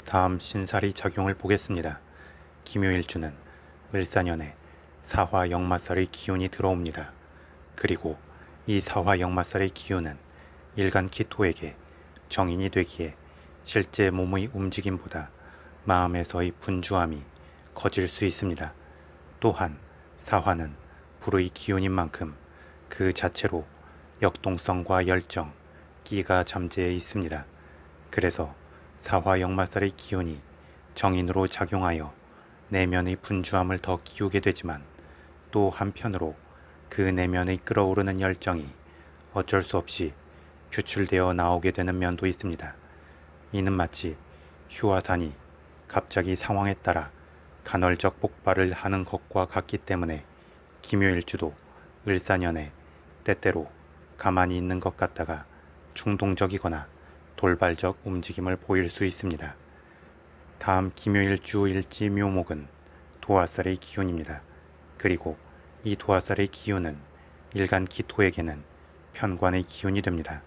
다음 신살이 작용을 보겠습니다. 기묘일주는 을사년에 사화 역마살의 기운이 들어옵니다. 그리고 이 사화 역마살의 기운은 일간기 토에게 정인이 되기에 실제 몸의 움직임보다 마음에서의 분주함이 커질 수 있습니다. 또한 사화는 불의 기운인 만큼 그 자체로 역동성과 열정, 끼가 잠재해 있습니다. 그래서 사화 역마살의 기운이 정인으로 작용하여 내면의 분주함을 더 키우게 되지만 또 한편으로 그 내면의 끓어오르는 열정이 어쩔 수 없이 표출되어 나오게 되는 면도 있습니다. 이는 마치 휴화산이 갑자기 상황에 따라 간헐적 폭발을 하는 것과 같기 때문에 기묘일주도 을사년에 때때로 가만히 있는 것 같다가 충동적이거나 돌발적 움직임을 보일 수 있습니다. 다음 기묘일주 일지 묘목은 도화살의 기운입니다. 그리고 이 도화살의 기운은 일간 기토에게는 편관의 기운이 됩니다.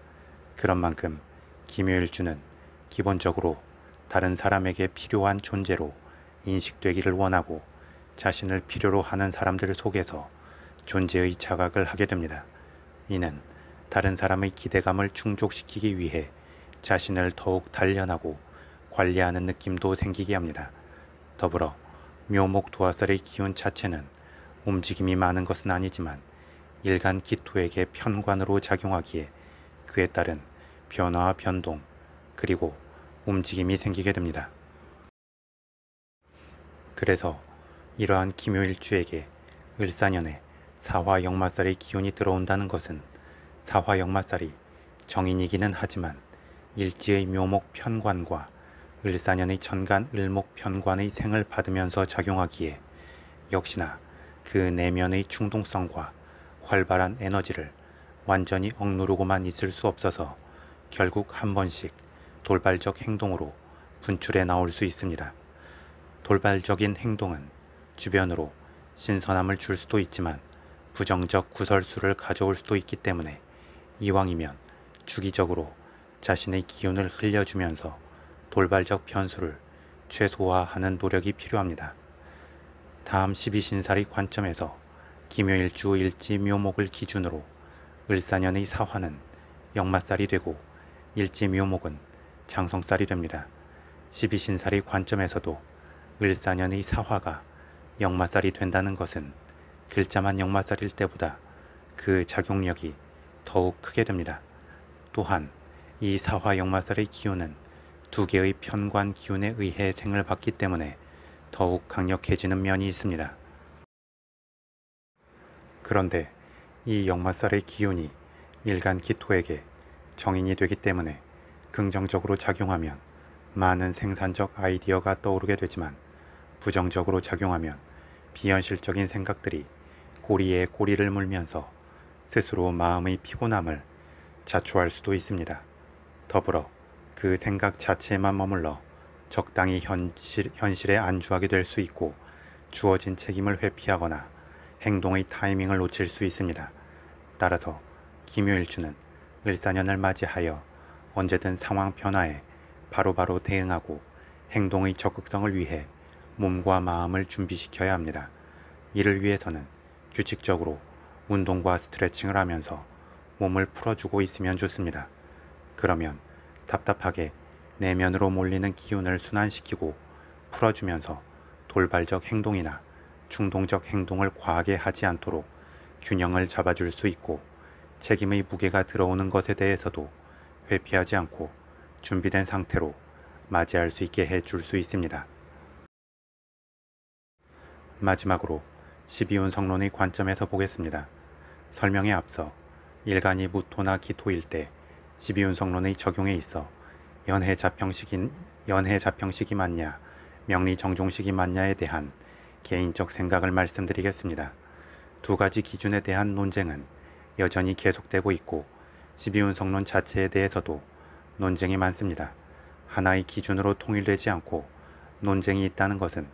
그런 만큼 기묘일주는 기본적으로 다른 사람에게 필요한 존재로 인식되기를 원하고 자신을 필요로 하는 사람들 속에서 존재의 자각을 하게 됩니다. 이는 다른 사람의 기대감을 충족시키기 위해 자신을 더욱 단련하고 관리하는 느낌도 생기게 합니다. 더불어 묘목 도화살의 기운 자체는 움직임이 많은 것은 아니지만 일간 기토에게 편관으로 작용하기에 그에 따른 변화와 변동 그리고 움직임이 생기게 됩니다. 그래서 이러한 기묘일주에게 을사년에 사화 역마살의 기운이 들어온다는 것은 사화 역마살이 정인이기는 하지만 일지의 묘목 편관과 을사년의 천간 을목 편관의 생을 받으면서 작용하기에 역시나 그 내면의 충동성과 활발한 에너지를 완전히 억누르고만 있을 수 없어서 결국 한 번씩 돌발적 행동으로 분출해 나올 수 있습니다. 돌발적인 행동은 주변으로 신선함을 줄 수도 있지만 부정적 구설수를 가져올 수도 있기 때문에 이왕이면 주기적으로 자신의 기운을 흘려주면서 돌발적 변수를 최소화하는 노력이 필요합니다. 다음 12신살의 관점에서 기묘일주 일지 묘목을 기준으로 을사년의 사화는 역마살이 되고 일지 묘목은 장성살이 됩니다. 12신살의 관점에서도 을사년의 사화가 역마살이 된다는 것은 글자만 역마살일 때보다 그 작용력이 더욱 크게 됩니다. 또한 이 사화 역마살의 기운은 두 개의 편관 기운에 의해 생을 받기 때문에 더욱 강력해지는 면이 있습니다. 그런데 이 역마살의 기운이 일간 기토에게 정인이 되기 때문에 긍정적으로 작용하면 많은 생산적 아이디어가 떠오르게 되지만 부정적으로 작용하면 비현실적인 생각들이 꼬리에 꼬리를 물면서 스스로 마음의 피곤함을 자초할 수도 있습니다. 더불어 그 생각 자체에만 머물러 적당히 현실에 안주하게 될 수 있고 주어진 책임을 회피하거나 행동의 타이밍을 놓칠 수 있습니다. 따라서 기묘일주는 을사년을 맞이하여 언제든 상황 변화에 바로바로 대응하고 행동의 적극성을 위해 몸과 마음을 준비시켜야 합니다. 이를 위해서는 규칙적으로 운동과 스트레칭을 하면서 몸을 풀어주고 있으면 좋습니다. 그러면 답답하게 내면으로 몰리는 기운을 순환시키고 풀어주면서 돌발적 행동이나 충동적 행동을 과하게 하지 않도록 균형을 잡아줄 수 있고 책임의 무게가 들어오는 것에 대해서도 회피하지 않고 준비된 상태로 맞이할 수 있게 해줄 수 있습니다. 마지막으로 12운성론의 관점에서 보겠습니다. 설명에 앞서 일간이 무토나 기토일 때 12운성론의 적용에 있어 연해 자평식이 맞냐 명리정종식이 맞냐에 대한 개인적 생각을 말씀드리겠습니다. 두 가지 기준에 대한 논쟁은 여전히 계속되고 있고 12운성론 자체에 대해서도 논쟁이 많습니다. 하나의 기준으로 통일되지 않고 논쟁이 있다는 것은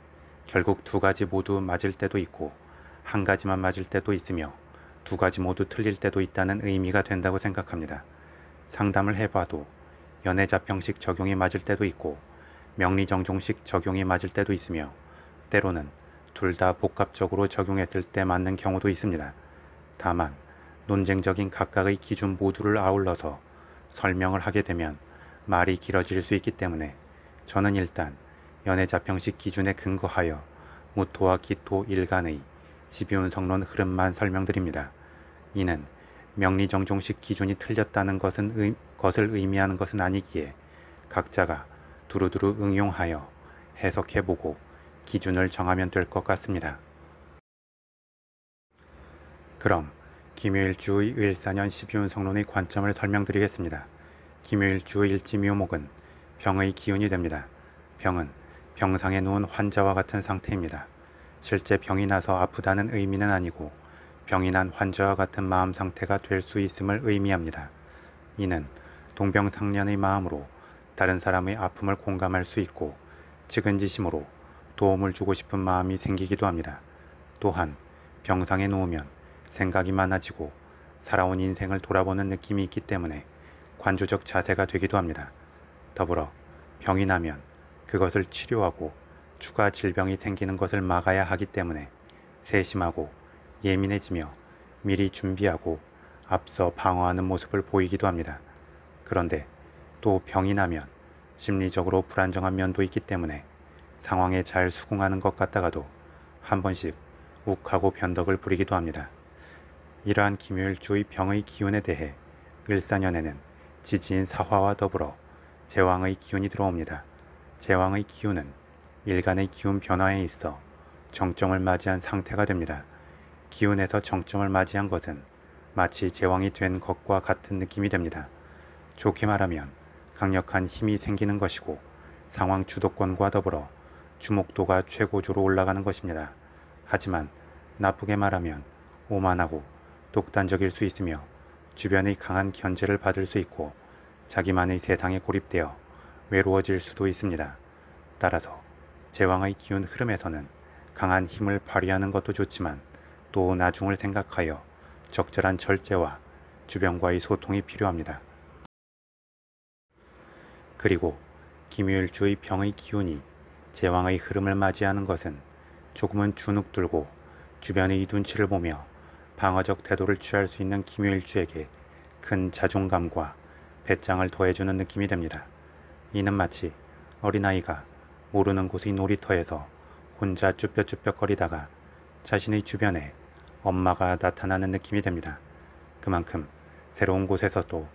결국 두 가지 모두 맞을 때도 있고 한 가지만 맞을 때도 있으며 두 가지 모두 틀릴 때도 있다는 의미가 된다고 생각합니다. 상담을 해봐도 연애자평식 적용이 맞을 때도 있고 명리정종식 적용이 맞을 때도 있으며 때로는 둘 다 복합적으로 적용했을 때 맞는 경우도 있습니다. 다만 논쟁적인 각각의 기준 모두를 아울러서 설명을 하게 되면 말이 길어질 수 있기 때문에 저는 일단 연애자평식 기준에 근거하여 무토와 기토 일간의 집이운성론 흐름만 설명드립니다. 이는 명리정종식 기준이 틀렸다는 것을 의미하는 것은 아니기에 각자가 두루두루 응용하여 해석해보고 기준을 정하면 될 것 같습니다. 그럼 김효일주의 을사년 12운성론의 관점을 설명드리겠습니다. 김효일주의 일지묘목은 병의 기운이 됩니다. 병은 병상에 누운 환자와 같은 상태입니다. 실제 병이 나서 아프다는 의미는 아니고 병이 난 환자와 같은 마음 상태가 될 수 있음을 의미합니다. 이는 동병상련의 마음으로 다른 사람의 아픔을 공감할 수 있고 측은지심으로 도움을 주고 싶은 마음이 생기기도 합니다. 또한 병상에 누우면 생각이 많아지고 살아온 인생을 돌아보는 느낌이 있기 때문에 관조적 자세가 되기도 합니다. 더불어 병이 나면 그것을 치료하고 추가 질병이 생기는 것을 막아야 하기 때문에 세심하고 예민해지며 미리 준비하고 앞서 방어하는 모습을 보이기도 합니다. 그런데 또 병이 나면 심리적으로 불안정한 면도 있기 때문에 상황에 잘 수긍하는 것 같다가도 한 번씩 욱하고 변덕을 부리기도 합니다. 이러한 김효일주의 병의 기운에 대해 을사년에는 지지인 사화와 더불어 제왕의 기운이 들어옵니다. 제왕의 기운은 일간의 기운 변화에 있어 정점을 맞이한 상태가 됩니다. 기운에서 정점을 맞이한 것은 마치 제왕이 된 것과 같은 느낌이 됩니다. 좋게 말하면 강력한 힘이 생기는 것이고 상황 주도권과 더불어 주목도가 최고조로 올라가는 것입니다. 하지만 나쁘게 말하면 오만하고 독단적일 수 있으며 주변의 강한 견제를 받을 수 있고 자기만의 세상에 고립되어 외로워질 수도 있습니다. 따라서 제왕의 기운 흐름에서는 강한 힘을 발휘하는 것도 좋지만 또 나중을 생각하여 적절한 절제와 주변과의 소통이 필요합니다. 그리고 김효일주의 병의 기운이 제왕의 흐름을 맞이하는 것은 조금은 주눅들고 주변의 눈치를 보며 방어적 태도를 취할 수 있는 김효일주에게 큰 자존감과 배짱을 더해주는 느낌이 됩니다. 이는 마치 어린아이가 모르는 곳의 놀이터에서 혼자 쭈뼛쭈뼛거리다가 자신의 주변에 엄마가 나타나는 느낌이 됩니다. 그만큼 새로운 곳에서도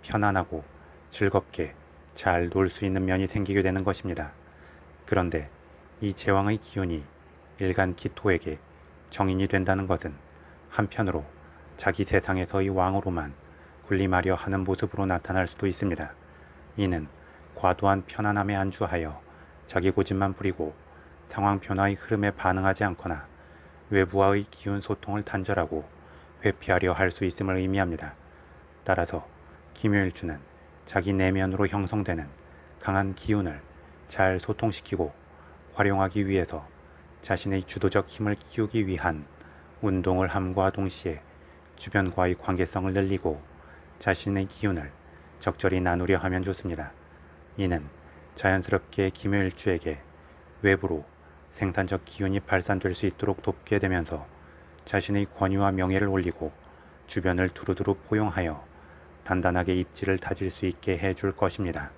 편안하고 즐겁게 잘 놀 수 있는 면이 생기게 되는 것입니다. 그런데 이 제왕의 기운이 일간 기토에게 정인이 된다는 것은 한편으로 자기 세상에서의 왕으로만 군림하려 하는 모습으로 나타날 수도 있습니다. 이는 과도한 편안함에 안주하여 자기 고집만 부리고 상황 변화의 흐름에 반응하지 않거나 외부와의 기운 소통을 단절하고 회피하려 할 수 있음을 의미합니다. 따라서 김효일주는 자기 내면으로 형성되는 강한 기운을 잘 소통시키고 활용하기 위해서 자신의 주도적 힘을 키우기 위한 운동을 함과 동시에 주변과의 관계성을 늘리고 자신의 기운을 적절히 나누려 하면 좋습니다. 이는 자연스럽게 김효일주에게 외부로 생산적 기운이 발산될 수 있도록 돕게 되면서 자신의 권위와 명예를 올리고 주변을 두루두루 포용하여 단단하게 입지를 다질 수 있게 해줄 것입니다.